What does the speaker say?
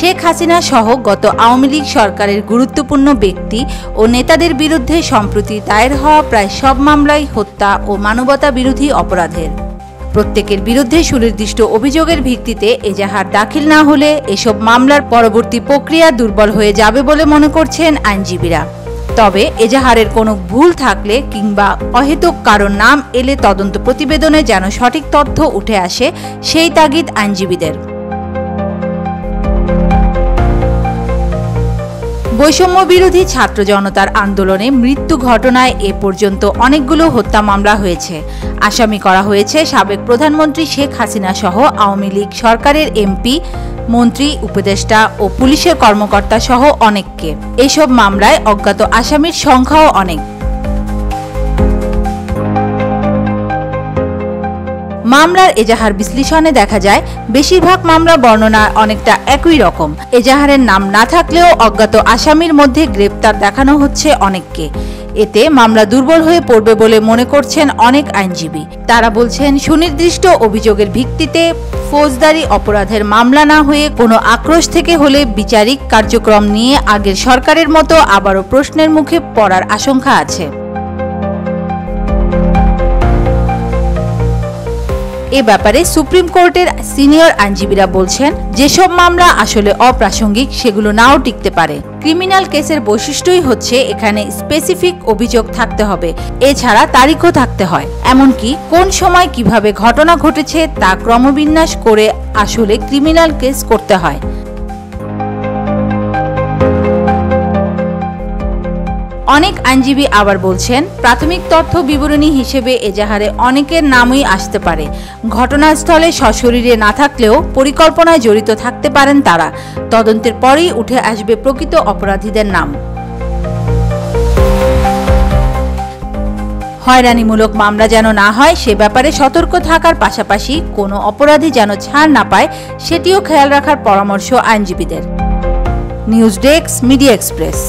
শেখ হাসিনা সহ গত আওয়ামী লীগ সরকারের গুরুত্বপূর্ণ ব্যক্তি ও নেতাদের বিরুদ্ধে সম্প্রতি দায়ের হওয়া প্রায় সব মামলাই হত্যা ও মানবতা বিরোধী অপরাধের। প্রত্যেকের বিরুদ্ধে সুনির্দিষ্ট অভিযোগের ভিত্তিতে এজাহার দাখিল না হলে এসব মামলার পরবর্তী প্রক্রিয়া দুর্বল হয়ে যাবে বলে মনে করছেন আইনজীবীরা। তবে এজাহারের কোনো ভুল থাকলে কিংবা অহেতুক কারণ নাম এলে তদন্ত প্রতিবেদনে যেন সঠিক তথ্য উঠে আসে সেই তাগিদ আইনজীবীদের। বৈষম্য বিরোধী ছাত্র জনতার আন্দোলনে মৃত্যু ঘটনায় এ পর্যন্ত অনেকগুলো হত্যা মামলা হয়েছে। আসামি করা হয়েছে সাবেক প্রধানমন্ত্রী শেখ হাসিনা সহ আওয়ামী লীগ সরকারের এমপি, মন্ত্রী, উপদেষ্টা ও পুলিশের কর্মকর্তা সহ অনেককে। এসব মামলায় অজ্ঞাত আসামির সংখ্যাও অনেক। মামলার এজাহার বিশ্লেষণে দেখা যায় বেশিরভাগ মামলা বর্ণনা অনেকটা একই রকম। এজাহারের নাম না থাকলেও অজ্ঞাত আসামির মধ্যে গ্রেপ্তার দেখানো হচ্ছে অনেককে। এতে মামলা দুর্বল হয়ে পড়বে বলে মনে করছেন অনেক আইনজীবী। তারা বলছেন, সুনির্দিষ্ট অভিযোগের ভিত্তিতে ফৌজদারি অপরাধের মামলা না হয়ে কোনো আক্রোশ থেকে হলে বিচারিক কার্যক্রম নিয়ে আগের সরকারের মতো আবারও প্রশ্নের মুখে পড়ার আশঙ্কা আছে। এ ব্যাপারে সুপ্রিম কোর্টের সিনিয়র আইনজীবীরা বলছেন, যেসব মামলা আসলে অপ্রাসঙ্গিক সেগুলো নাও টিকতে পারে। ক্রিমিনাল কেসের বৈশিষ্ট্যই হচ্ছে এখানে স্পেসিফিক অভিযোগ থাকতে হবে, এছাড়া তারিখও থাকতে হয়। এমনকি কোন সময় কিভাবে ঘটনা ঘটেছে তা ক্রমবিন্যাস করে আসলে ক্রিমিনাল কেস করতে হয়। অনেক আইনজীবী আবার বলছেন, প্রাথমিক তথ্য বিবরণী হিসেবে এজাহারে অনেকের নামই আসতে পারে। ঘটনাস্থলে সশরীরে না থাকলেও পরিকল্পনায় জড়িত থাকতে পারেন তারা। তদন্তের পরেই উঠে আসবে প্রকৃত অপরাধীদের নাম। হয়রানিমূলক মামলা যেন না হয় সে ব্যাপারে সতর্ক থাকার পাশাপাশি কোনো অপরাধী যেন ছাড় না পায় সেটিও খেয়াল রাখার পরামর্শ আইনজীবীদের। News desk, media express.